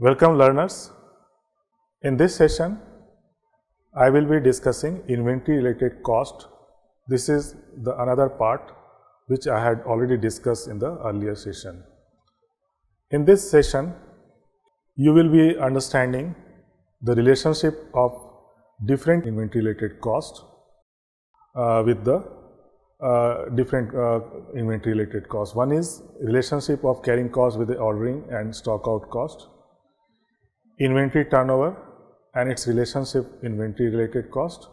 Welcome learners. In this session, I will be discussing inventory related cost. This is the another part which I had already discussed in the earlier session. In this session, you will be understanding the relationship of different inventory related cost with the different inventory related cost. One is relationship of carrying cost with the ordering and stock out cost, inventory turnover and its relationship inventory related cost,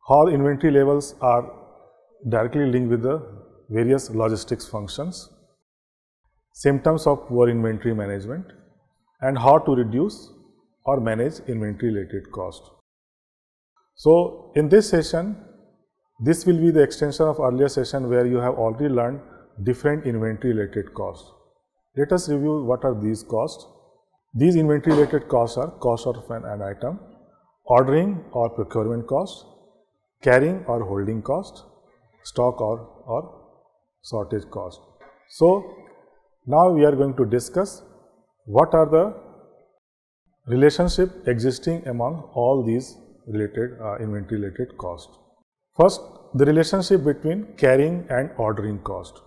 how inventory levels are directly linked with the various logistics functions, symptoms of poor inventory management, and how to reduce or manage inventory related cost. So, in this session, this will be the extension of earlier session where you have already learned different inventory related costs. Let us review what are these costs. These inventory related costs are cost of an item, ordering or procurement cost, carrying or holding cost, stock or shortage cost. So, now we are going to discuss what are the relationship existing among all these related inventory related costs. First, the relationship between carrying and ordering cost.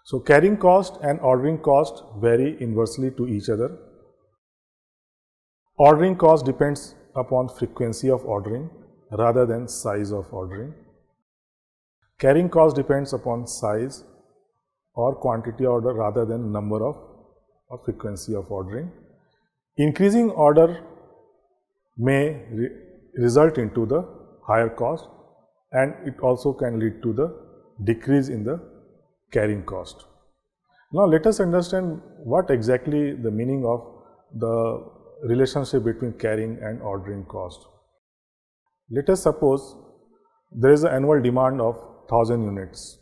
So, carrying cost and ordering cost vary inversely to each other. Ordering cost depends upon frequency of ordering rather than size of ordering. Carrying cost depends upon size or quantity order rather than number of or frequency of ordering. Increasing order may result into the higher cost, and it also can lead to the decrease in the carrying cost. Now, let us understand what exactly the meaning of the relationship between carrying and ordering cost. Let us suppose there is an annual demand of 1000 units.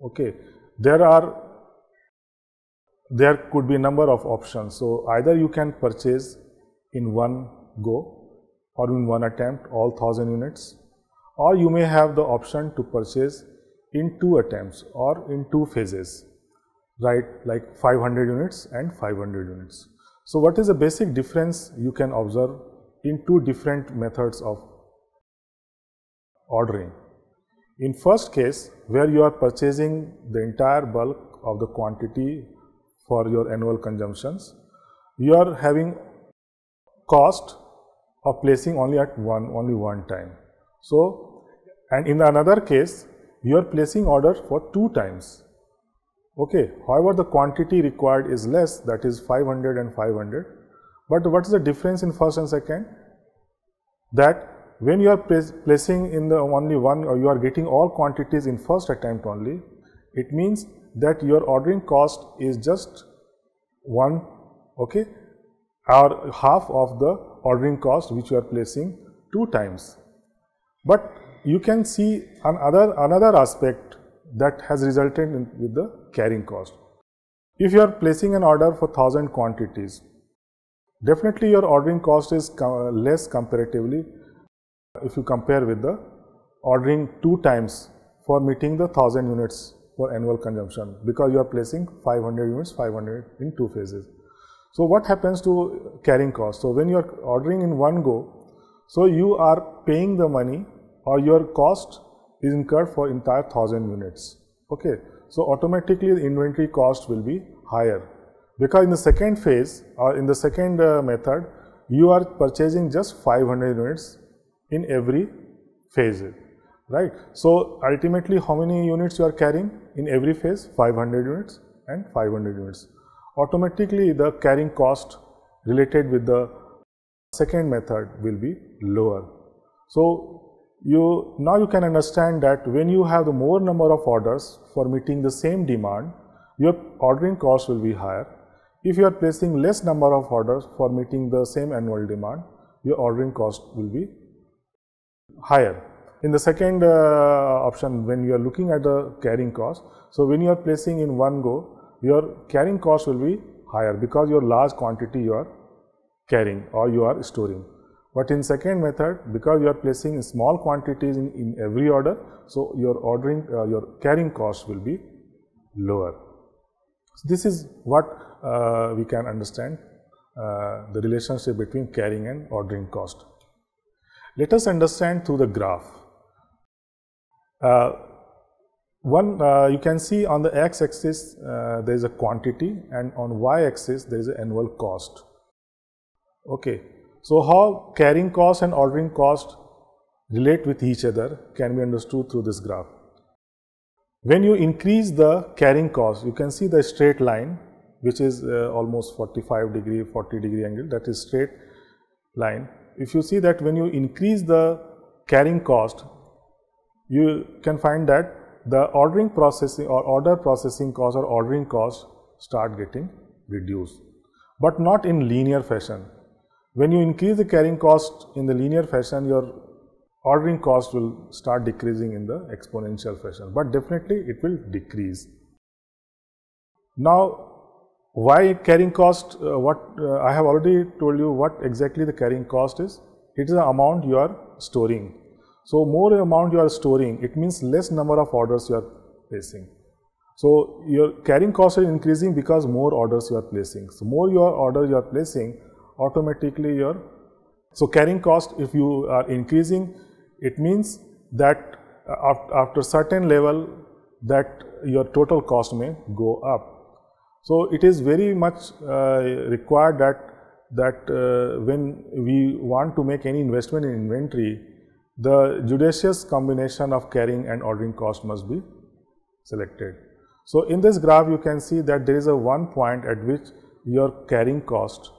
Okay, there could be a number of options. So, either you can purchase in one go or in one attempt all 1000 units, or you may have the option to purchase in two attempts or in two phases, right, like 500 units and 500 units. So, what is the basic difference you can observe in two different methods of ordering? In first case, where you are purchasing the entire bulk of the quantity for your annual consumptions, you are having cost of placing only one time. So, and in another case, you are placing order for two times. Okay. However, the quantity required is less, that is 500 and 500. But what is the difference in first and second? That when you are placing in the only one, or you are getting all quantities in first attempt only, it means that your ordering cost is just one, okay, or half of the ordering cost which you are placing two times. But you can see another aspect that has resulted with the carrying cost. If you are placing an order for 1000 quantities, definitely your ordering cost is less comparatively if you compare with the ordering two times for meeting the 1000 units for annual consumption, because you are placing 500 units, 500 in two phases. So, what happens to carrying cost? So, when you are ordering in one go, so you are paying the money, or your cost is incurred for entire 1000 units. Okay. So, automatically the inventory cost will be higher, because in the second phase or in the second method, you are purchasing just 500 units in every phase, right. So, ultimately how many units you are carrying in every phase? 500 units and 500 units. Automatically the carrying cost related with the second method will be lower. So, now you can understand that when you have the more number of orders for meeting the same demand, your ordering cost will be higher. If you are placing less number of orders for meeting the same annual demand, your ordering cost will be higher. In the second option, when you are looking at the carrying cost, so when you are placing in one go, your carrying cost will be higher, because your large quantity you are carrying or you are storing. But in second method, because you are placing small quantities in every order, so your carrying cost will be lower. So this is what we can understand the relationship between carrying and ordering cost. Let us understand through the graph. You can see on the x-axis there is a quantity, and on y-axis there is an annual cost. Okay, so how carrying cost and ordering cost relate with each other can be understood through this graph. When you increase the carrying cost, you can see the straight line, which is almost 45 degree, 40 degree angle, that is straight line. If you see that when you increase the carrying cost, you can find that the ordering processing or order processing cost or ordering cost start getting reduced, but not in linear fashion. When you increase the carrying cost in the linear fashion, your ordering cost will start decreasing in the exponential fashion, but definitely it will decrease. Now, why carrying cost? I have already told you what exactly the carrying cost is. It is the amount you are storing. So, more amount you are storing, it means less number of orders you are placing. So, your carrying cost is increasing because more orders you are placing. So, more your orders you are placing, automatically so carrying cost, if you are increasing, it means that after certain level that your total cost may go up. So, it is very much required that when we want to make any investment in inventory, the judicious combination of carrying and ordering cost must be selected. So, in this graph you can see that there is a one point at which your carrying cost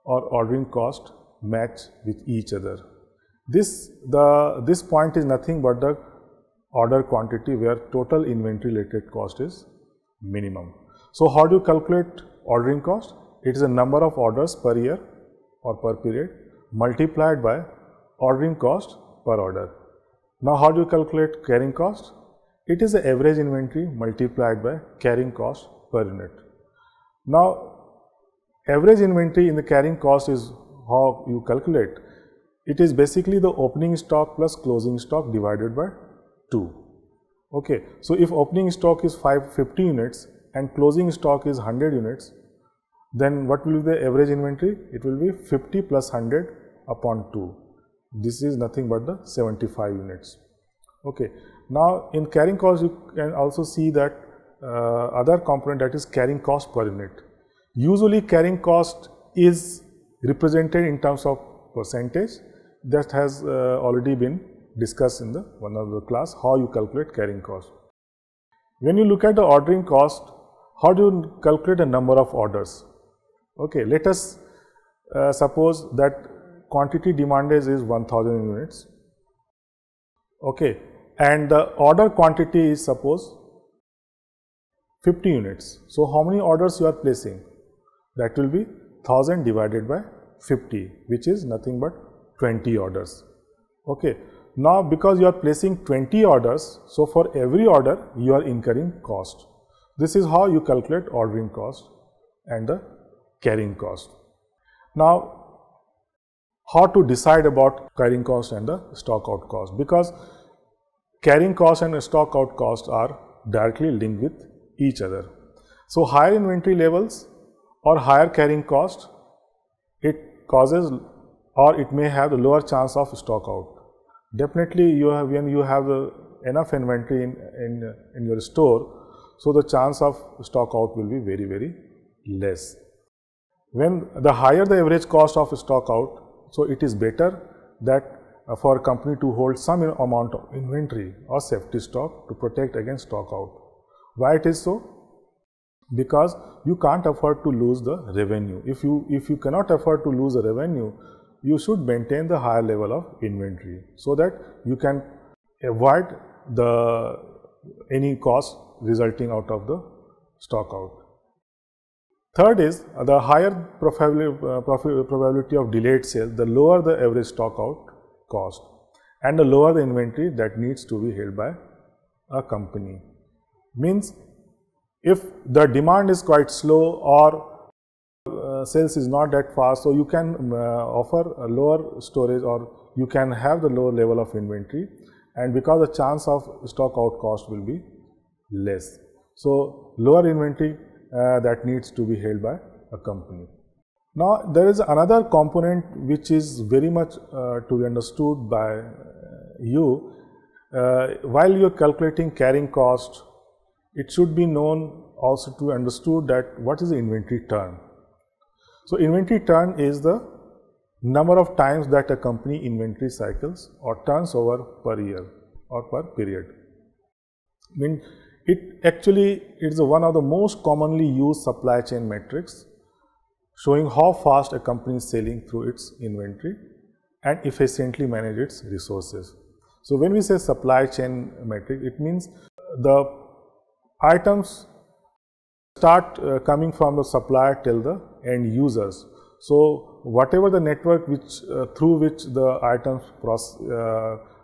or ordering cost match with each other. This point is nothing but the order quantity where total inventory related cost is minimum. So, how do you calculate ordering cost? It is a number of orders per year or per period multiplied by ordering cost per order. Now, how do you calculate carrying cost? It is the average inventory multiplied by carrying cost per unit. Now, average inventory in the carrying cost is how you calculate. It is basically the opening stock plus closing stock divided by 2. Okay, so if opening stock is 50 units and closing stock is 100 units, then what will be the average inventory? It will be 50 plus 100 upon 2. This is nothing but the 75 units. Okay. Now, in carrying cost, you can also see that other component, that is carrying cost per unit. Usually, carrying cost is represented in terms of percentage. That has already been discussed in one of the class, how you calculate carrying cost. When you look at the ordering cost, how do you calculate the number of orders? Okay, let us suppose that quantity demanded is 1000 units. Okay, and the order quantity is suppose 50 units. So, how many orders you are placing? That will be 1000 divided by 50, which is nothing but 20 orders. Okay. Now, because you are placing 20 orders, so for every order you are incurring cost. This is how you calculate ordering cost and the carrying cost. Now, how to decide about carrying cost and the stock out cost? Because carrying cost and stock out cost are directly linked with each other. So, higher inventory levels or higher carrying cost, it causes or it may have the lower chance of stock out. Definitely, when you have enough inventory in your store, so the chance of stock out will be very, very less. When the higher the average cost of stock out, so it is better that for a company to hold some amount of inventory or safety stock to protect against stock out. Why it is so? Because you can't afford to lose the revenue. If you cannot afford to lose the revenue, you should maintain the higher level of inventory so that you can avoid any cost resulting out of the stock out. Third is the higher probability of delayed sales, the lower the average stock out cost and the lower the inventory that needs to be held by a company. Means if the demand is quite slow or sales is not that fast, so you can offer a lower storage or you can have the lower level of inventory, and because the chance of stock out cost will be less. So, lower inventory that needs to be held by a company. Now there is another component which is very much to be understood by you. While you are calculating carrying cost, it should be known also to understood that what is the inventory turn. So inventory turn is the number of times that a company inventory cycles or turns over per year or per period. I mean, it actually is one of the most commonly used supply chain metrics, showing how fast a company is selling through its inventory and efficiently manage its resources. So when we say supply chain metric, it means the items start coming from the supplier till the end users. So whatever the network which through which the items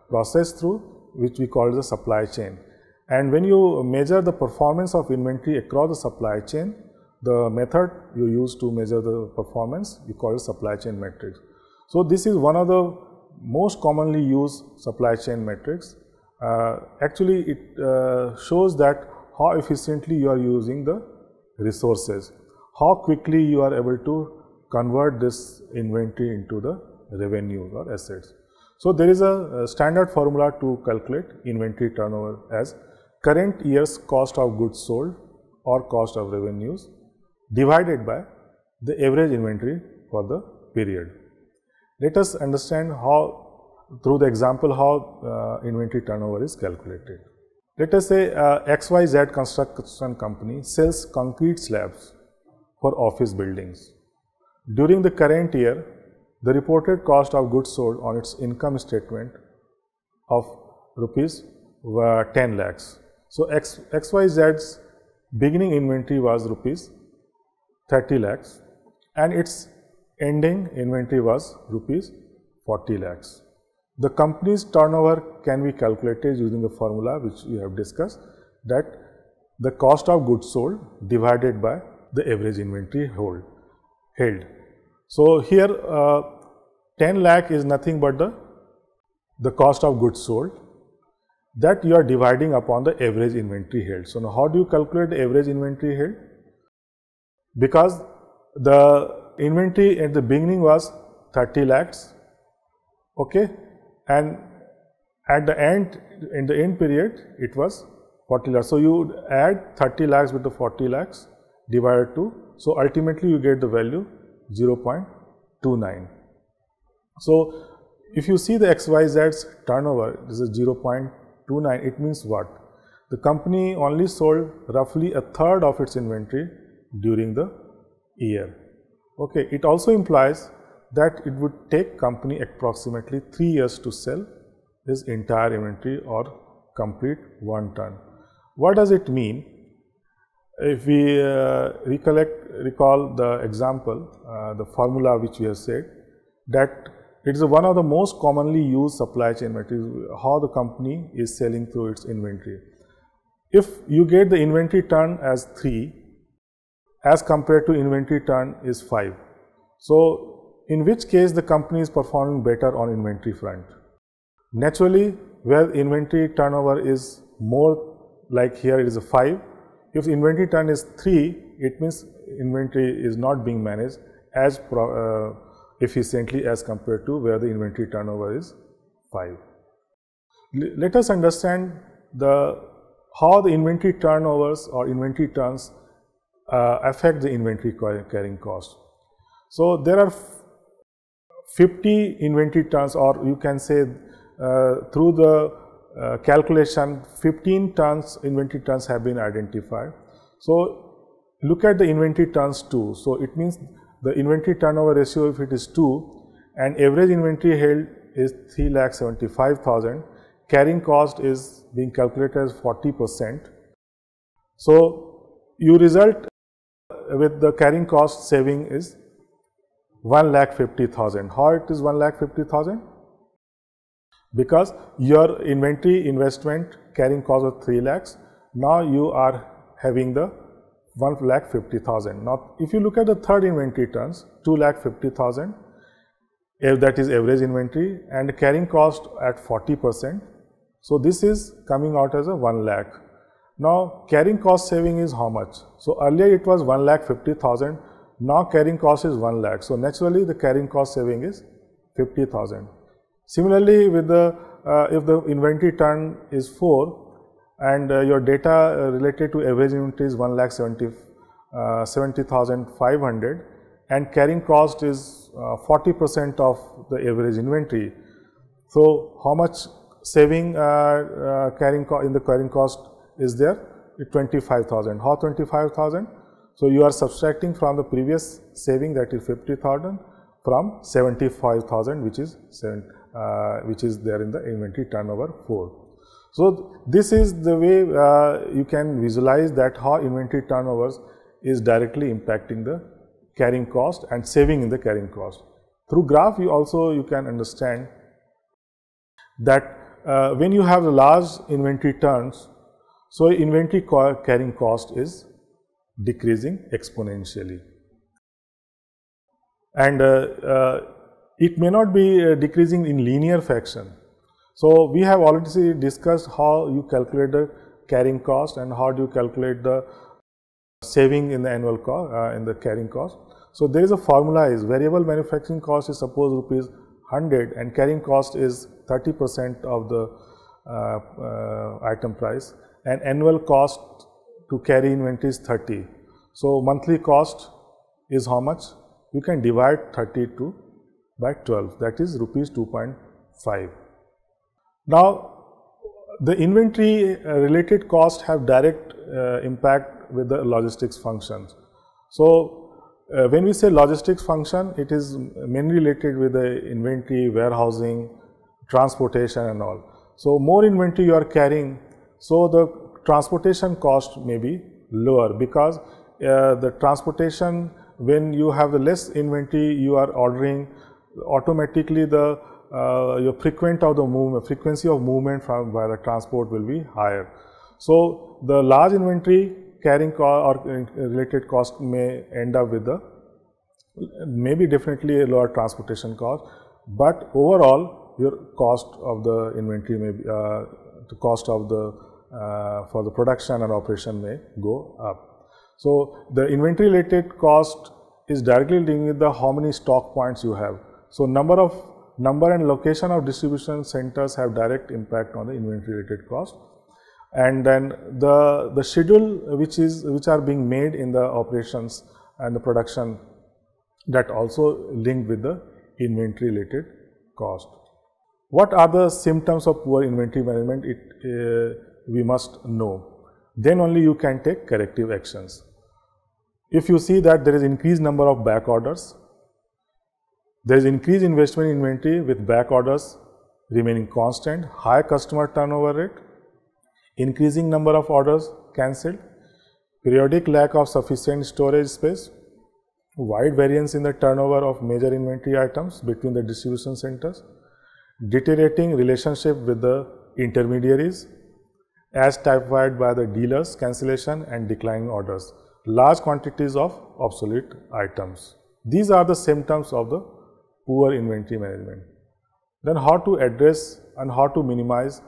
process through, which we call the supply chain. And when you measure the performance of inventory across the supply chain, the method you use to measure the performance, we call it supply chain metrics. So this is one of the most commonly used supply chain metrics. Actually, it shows that how efficiently you are using the resources, how quickly you are able to convert this inventory into the revenues or assets. So there is a standard formula to calculate inventory turnover as current year's cost of goods sold or cost of revenues divided by the average inventory for the period. Let us understand how, through the example, how inventory turnover is calculated. Let us say XYZ construction company sells concrete slabs for office buildings. During the current year, the reported cost of goods sold on its income statement of rupees were 10 lakhs. So XYZ's beginning inventory was rupees 30 lakhs and its ending inventory was rupees 40 lakhs. The company's turnover can be calculated using the formula which we have discussed, that the cost of goods sold divided by the average inventory held. So here 10 lakh is nothing but the cost of goods sold that you are dividing upon the average inventory held. So now how do you calculate the average inventory held? Because the inventory at the beginning was 30 lakhs, okay, and at the end, in the end period, it was 40 lakhs. So you would add 30 lakhs with the 40 lakhs divided to, so ultimately you get the value 0.29. So if you see the XYZ's turnover, this is 0.29, it means what? The company only sold roughly a third of its inventory during the year. Okay, it also implies that it would take company approximately 3 years to sell this entire inventory or complete 1 ton. What does it mean? If we recall the example, the formula which we have said, that it is one of the most commonly used supply chain metrics, how the company is selling through its inventory. If you get the inventory turn as 3 as compared to inventory turn is 5. So in which case the company is performing better on inventory front. Naturally, where inventory turnover is more, like here it is a 5, if inventory turn is 3, it means inventory is not being managed as efficiently as compared to where the inventory turnover is 5. Let us understand how the inventory turnovers or inventory turns affect the inventory carrying cost. So there are 50 inventory turns, or you can say through the calculation 15 turns, inventory turns have been identified. So look at the inventory turns 2. So it means the inventory turnover ratio, if it is 2 and average inventory held is 3,75,000, carrying cost is being calculated as 40%. So you result with the carrying cost saving is 1,50,000. How it is 1,50,000? Because your inventory investment carrying cost of 3 lakhs, now you are having the 1,50,000. Now if you look at the third inventory turns, 2,50,000, if that is average inventory, and carrying cost at 40%. So this is coming out as a 1 lakh. Now carrying cost saving is how much? So earlier it was 1,50,000, Now carrying cost is 1 lakh. So naturally the carrying cost saving is 50,000. Similarly, with the if the inventory turn is 4 and your data related to average inventory is 1,70,500 and carrying cost is 40% of the average inventory. So how much saving in the carrying cost is there? 25,000. How 25,000? So you are subtracting from the previous saving, that is 50,000, from 75,000, which is there in the inventory turnover 4. So this is the way you can visualize that how inventory turnovers is directly impacting the carrying cost and saving in the carrying cost. Through graph, you can understand that when you have the large inventory turns, so inventory carrying cost is decreasing exponentially, and it may not be decreasing in linear fashion. So we have already discussed how you calculate the carrying cost and how do you calculate the saving in the annual cost in the carrying cost. So there is a formula: is variable manufacturing cost is suppose rupees 100 and carrying cost is 30% of the item price, and annual cost to carry inventory is 30. So monthly cost is how much? You can divide 32 by 12, that is rupees 2.5. Now the inventory related cost have direct impact with the logistics functions. So when we say logistics function, it is mainly related with the inventory, warehousing, transportation and all. So more inventory you are carrying, so the transportation cost may be lower, because the transportation, when you have the less inventory you are ordering, automatically the your frequency of movement by the transport will be higher. So the large inventory carrying cost or related cost may end up with the maybe definitely a lower transportation cost, but overall your cost of the inventory may be the cost of the for the production and operation may go up. So the inventory related cost is directly linked with the how many stock points you have. So number and location of distribution centers have direct impact on the inventory related cost. And then the schedule which are being made in the operations and the production, that also linked with the inventory related cost. What are the symptoms of poor inventory management? We must know. Then only you can take corrective actions. If you see that there is increased number of back orders, there is increased investment in inventory with back orders remaining constant, high customer turnover rate, increasing number of orders cancelled, periodic lack of sufficient storage space, wide variance in the turnover of major inventory items between the distribution centers, deteriorating relationship with the intermediaries as typified by the dealers, cancellation and declining orders, large quantities of obsolete items. These are the symptoms of the poor inventory management. Then how to address and how to minimize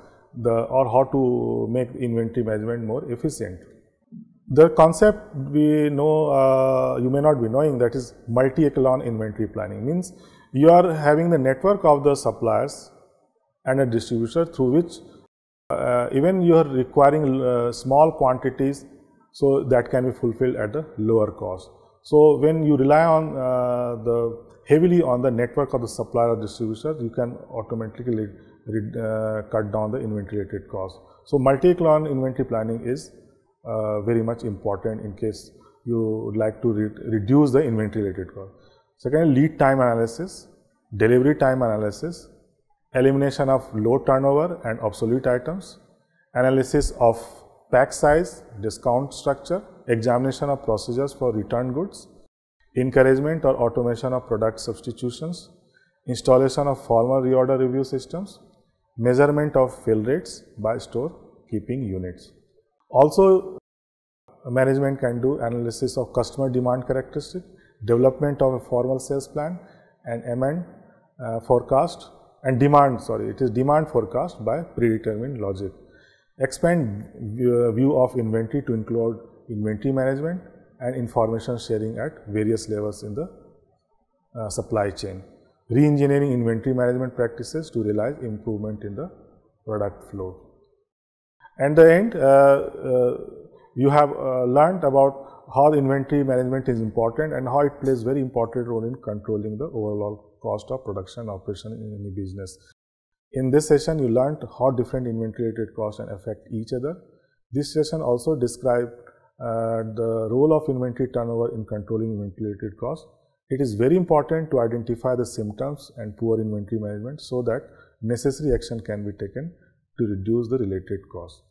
how to make inventory management more efficient. The concept we know, you may not be knowing, that is multi-echelon inventory planning. Means you are having the network of the suppliers and a distributor through which even you are requiring small quantities, so that can be fulfilled at a lower cost. So when you rely on heavily on the network of the supplier or distributor, you can automatically cut down the inventory related cost. So multi-echelon inventory planning is very much important in case you would like to reduce the inventory related cost. Second, lead time analysis, delivery time analysis, elimination of low turnover and obsolete items, analysis of pack size, discount structure, examination of procedures for return goods, encouragement or automation of product substitutions, installation of formal reorder review systems, measurement of fill rates by store keeping units. Also, management can do analysis of customer demand characteristics, development of a formal sales plan, and forecast and demand forecast by predetermined logic. Expand view of inventory to include inventory management and information sharing at various levels in the supply chain. Re-engineering inventory management practices to realize improvement in the product flow. At the end, you have learned about how inventory management is important and how it plays very important role in controlling the overall cost of production operation in any business. In this session, you learned how different inventory related costs affect each other. This session also described the role of inventory turnover in controlling inventory related costs. It is very important to identify the symptoms and poor inventory management so that necessary action can be taken to reduce the related costs.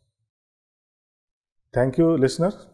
Thank you, listeners.